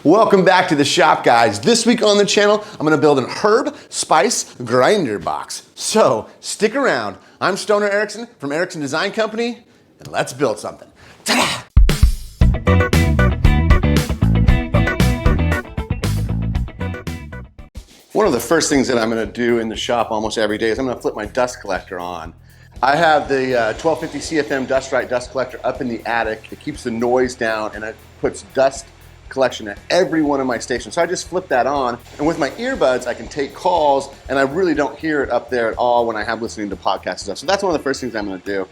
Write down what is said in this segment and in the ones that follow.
Welcome back to the shop, guys. This week on the channel, I'm gonna build an herb spice grinder box. So stick around. I'm Stoner Ericson from Ericson Design Company, and let's build something. Ta-da! One of the first things that I'm gonna do in the shop almost every day is I'm gonna flip my dust collector on. I have the 1250 CFM Dust Right dust collector up in the attic. It keeps the noise down and it puts dust collection at every one of my stations. So I just flip that on, and with my earbuds I can take calls, and I really don't hear it up there at all when I have listening to podcasts and stuff. So that's one of the first things I'm gonna do.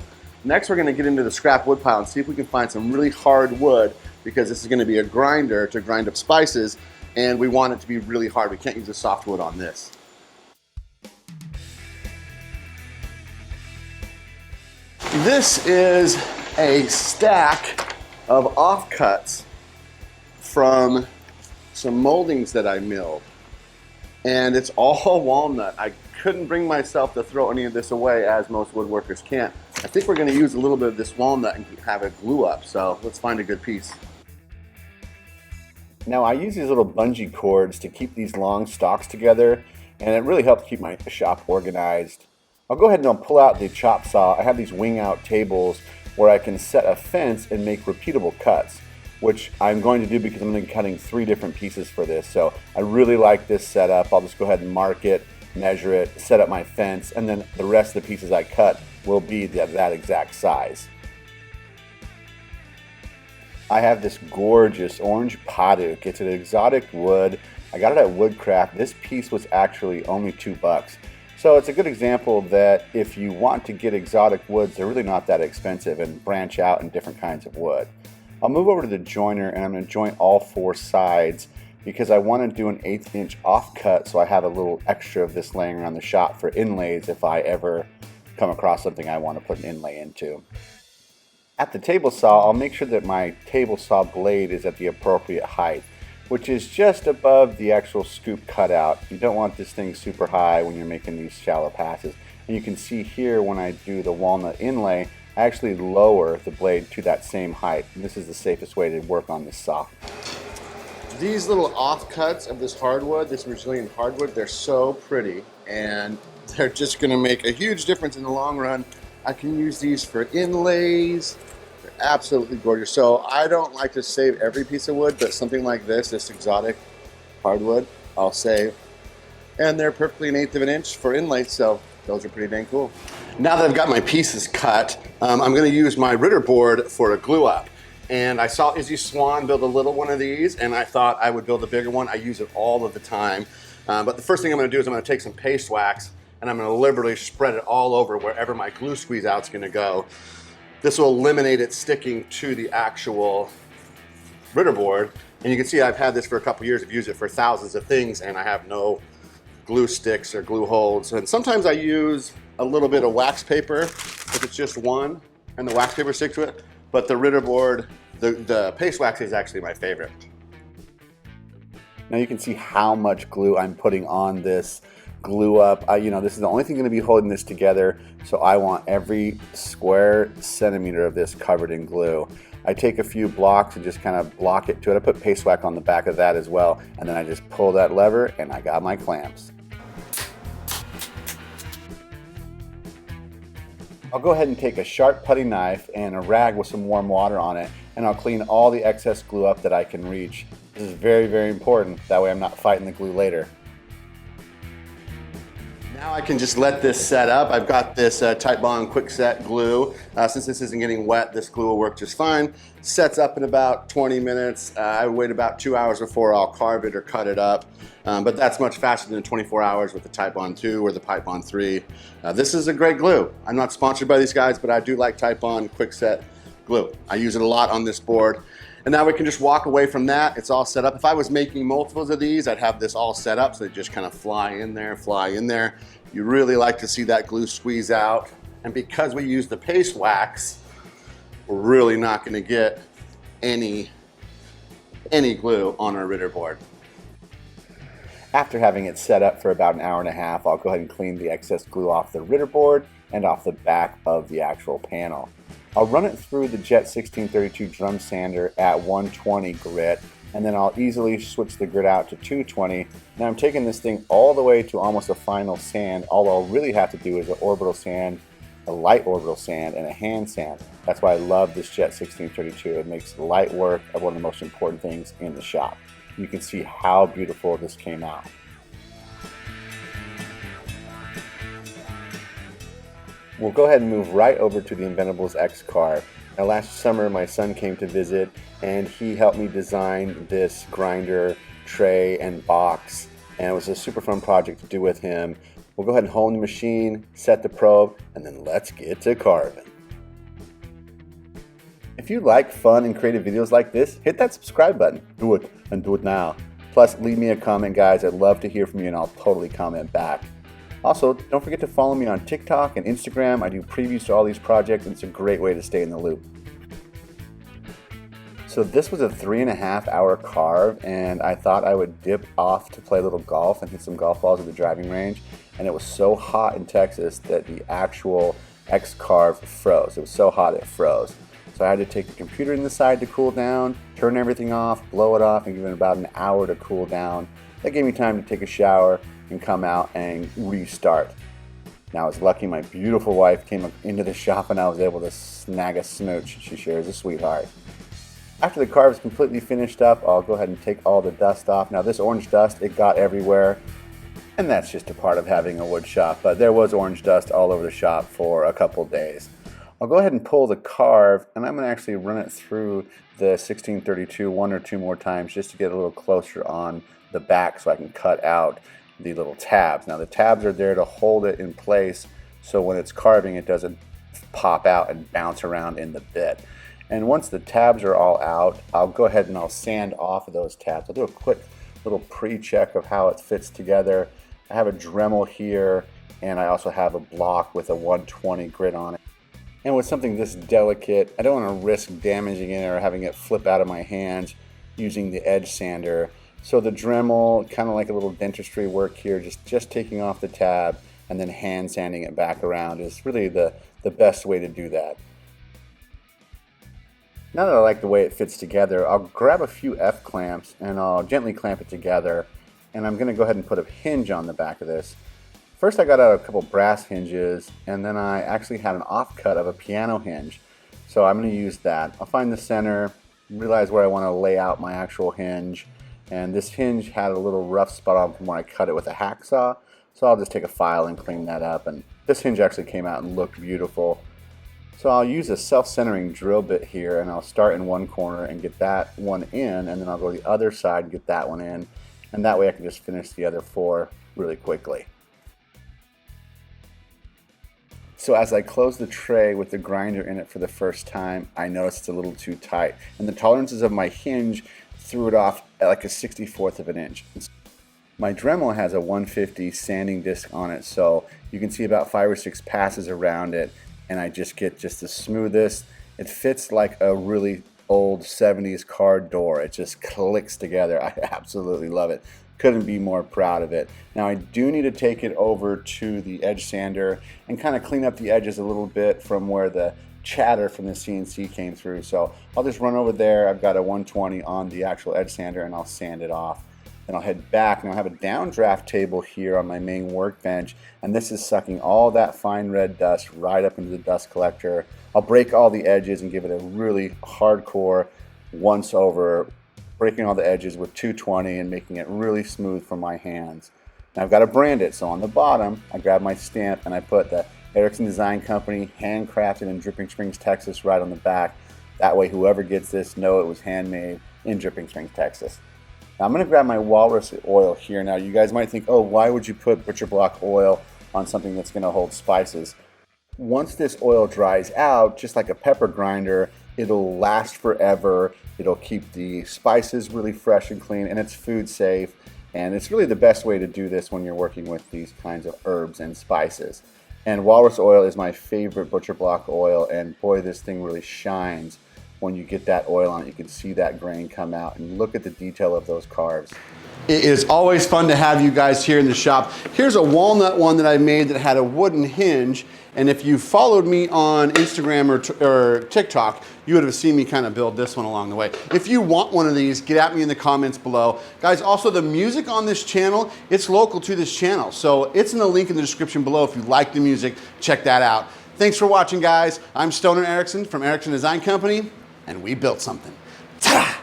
Next, we're gonna get into the scrap wood pile and see if we can find some really hard wood, because this is gonna be a grinder to grind up spices, and we want it to be really hard. We can't use a soft wood on this. This is a stack of offcuts from some moldings that I milled, and it's all walnut. I couldn't bring myself to throw any of this away, as most woodworkers can't. I think we're going to use a little bit of this walnut and have it glue up, so let's find a good piece. Now I use these little bungee cords to keep these long stalks together, and it really helps keep my shop organized. I'll go ahead and I'll pull out the chop saw. I have these wing out tables where I can set a fence and make repeatable cuts, which I'm going to do because I'm going to be cutting 3 different pieces for this. So I really like this setup. I'll just go ahead and mark it, measure it, set up my fence, and then the rest of the pieces I cut will be that exact size. I have this gorgeous orange poduk. It's an exotic wood. I got it at Woodcraft. This piece was actually only $2. So it's a good example that if you want to get exotic woods, they're really not that expensive, and branch out in different kinds of wood. I'll move over to the joiner, and I'm going to joint all 4 sides because I want to do an 1/8 inch offcut, so I have a little extra of this laying around the shop for inlays if I ever come across something I want to put an inlay into. At the table saw, I'll make sure that my table saw blade is at the appropriate height, which is just above the actual scoop cutout. You don't want this thing super high when you're making these shallow passes. And you can see here when I do the walnut inlay, I actually lower the blade to that same height. And this is the safest way to work on this saw. These little offcuts of this hardwood, this Brazilian hardwood, they're so pretty, and they're just gonna make a huge difference in the long run. I can use these for inlays. They're absolutely gorgeous. So I don't like to save every piece of wood, but something like this exotic hardwood, I'll save. And they're perfectly 1/8 of an inch for inlays, so those are pretty dang cool. Now that I've got my pieces cut, I'm gonna use my Ritter board for a glue up. And I saw Izzy Swan build a little one of these, and I thought I would build a bigger one. I use it all of the time. But the first thing I'm gonna do is I'm gonna take some paste wax, and I'm gonna liberally spread it all over wherever my glue squeeze out's gonna go. This will eliminate it sticking to the actual Ritter board. And you can see I've had this for a couple years. I've used it for thousands of things, and I have no glue sticks or glue holds. And sometimes I use a little bit of wax paper if it's just one and the wax paper sticks to it. But the Ritter board, the paste wax is actually my favorite. Now you can see how much glue I'm putting on this glue up. This is the only thing going to be holding this together, so I want every square centimeter of this covered in glue. I take a few blocks and just kind of block it to it. I put paste wax on the back of that as well, and then I just pull that lever and I got my clamps. I'll go ahead and take a sharp putty knife and a rag with some warm water on it, and I'll clean all the excess glue up that I can reach. This is very, very important. That way I'm not fighting the glue later. Now I can just let this set up. I've got this Titebond quick set glue. Since this isn't getting wet, this glue will work just fine. Sets up in about 20 minutes. I wait about 2 hours before I'll carve it or cut it up. But that's much faster than 24 hours with the Titebond 2 or the Titebond 3. This is a great glue. I'm not sponsored by these guys, but I do like Titebond quick set glue. I use it a lot on this board. And now we can just walk away from that. It's all set up. If I was making multiples of these, I'd have this all set up so they just kind of fly in there, fly in there. You really like to see that glue squeeze out. And because we use the paste wax, we're really not gonna get any glue on our Ritter board. After having it set up for about an hour and a half, I'll go ahead and clean the excess glue off the Ritter board and off the back of the actual panel. I'll run it through the Jet 1632 drum sander at 120 grit, and then I'll easily switch the grit out to 220. Now I'm taking this thing all the way to almost a final sand. All I'll really have to do is an orbital sand, a light orbital sand, and a hand sand. That's why I love this Jet 1632. It makes light work one of the most important things in the shop. You can see how beautiful this came out. We'll go ahead and move right over to the Inventables X carve. Now last summer my son came to visit and he helped me design this grinder, tray, and box, and it was a super fun project to do with him. We'll go ahead and hone the machine, set the probe, and then let's get to carving. If you like fun and creative videos like this, hit that subscribe button. Do it, and do it now. Plus leave me a comment, guys. I'd love to hear from you and I'll totally comment back. Also, don't forget to follow me on TikTok and Instagram. I do previews to all these projects and it's a great way to stay in the loop. So this was a 3.5 hour carve, and I thought I would dip off to play a little golf and hit some golf balls at the driving range. And it was so hot in Texas that the actual X carve froze. It was so hot it froze. So I had to take the computer inside to cool down, turn everything off, blow it off, and give it about an hour to cool down. That gave me time to take a shower and come out and restart. Now I was lucky my beautiful wife came into the shop and I was able to snag a smooch. She sure is a sweetheart. After the carve is completely finished up, I'll go ahead and take all the dust off. Now this orange dust, it got everywhere, and that's just a part of having a wood shop, but there was orange dust all over the shop for a couple days. I'll go ahead and pull the carve, and I'm going to actually run it through the 1632 one or two more times just to get a little closer on the back so I can cut out the little tabs. Now the tabs are there to hold it in place so when it's carving it doesn't pop out and bounce around in the bit. And once the tabs are all out, I'll go ahead and I'll sand off of those tabs. I'll do a quick little pre-check of how it fits together. I have a Dremel here, and I also have a block with a 120 grit on it. And with something this delicate, I don't want to risk damaging it or having it flip out of my hands using the edge sander. So the Dremel, kind of like a little dentistry work here, just taking off the tab and then hand sanding it back around is really the best way to do that. Now that I like the way it fits together, I'll grab a few F-clamps and I'll gently clamp it together. And I'm going to go ahead and put a hinge on the back of this. First I got out a couple brass hinges, and then I actually had an offcut of a piano hinge. So I'm going to use that. I'll find the center, realize where I want to lay out my actual hinge. And this hinge had a little rough spot on from where I cut it with a hacksaw. So I'll just take a file and clean that up. And this hinge actually came out and looked beautiful. So I'll use a self-centering drill bit here, and I'll start in one corner and get that one in, and then I'll go to the other side and get that one in. And that way I can just finish the other four really quickly. So as I close the tray with the grinder in it for the first time, I noticed it's a little too tight. And the tolerances of my hinge threw it off at like a 64th of an inch. My Dremel has a 150 sanding disc on it, so you can see about 5 or 6 passes around it, and I just get the smoothest. It fits like a really old 70s car door. It just clicks together. I absolutely love it. Couldn't be more proud of it. Now I do need to take it over to the edge sander and kind of clean up the edges a little bit from where the chatter from the CNC came through. So I'll just run over there. I've got a 120 on the actual edge sander and I'll sand it off. Then I'll head back. Now I have a downdraft table here on my main workbench, and this is sucking all that fine red dust right up into the dust collector. I'll break all the edges and give it a really hardcore once over, breaking all the edges with 220 and making it really smooth for my hands. Now I've got to brand it, so on the bottom I grab my stamp and I put the Ericson Design Company, handcrafted in Dripping Springs, Texas, right on the back. That way whoever gets this know it was handmade in Dripping Springs, Texas. Now I'm going to grab my walrus oil here. Now you guys might think, oh, why would you put butcher block oil on something that's going to hold spices? Once this oil dries out, just like a pepper grinder, it'll last forever. It'll keep the spices really fresh and clean, and it's food safe. And it's really the best way to do this when you're working with these kinds of herbs and spices. And walrus oil is my favorite butcher block oil, and boy, this thing really shines when you get that oil on it. You can see that grain come out, and look at the detail of those carves. It is always fun to have you guys here in the shop. Here's a walnut one that I made that had a wooden hinge, and if you followed me on Instagram or TikTok, you would have seen me kind of build this one along the way. If you want one of these, get at me in the comments below. Guys, also the music on this channel, it's local to this channel, so it's in the link in the description below. If you like the music, check that out. Thanks for watching, guys. I'm Stoner Ericson from Ericson Design Company, and we built something. Ta-da!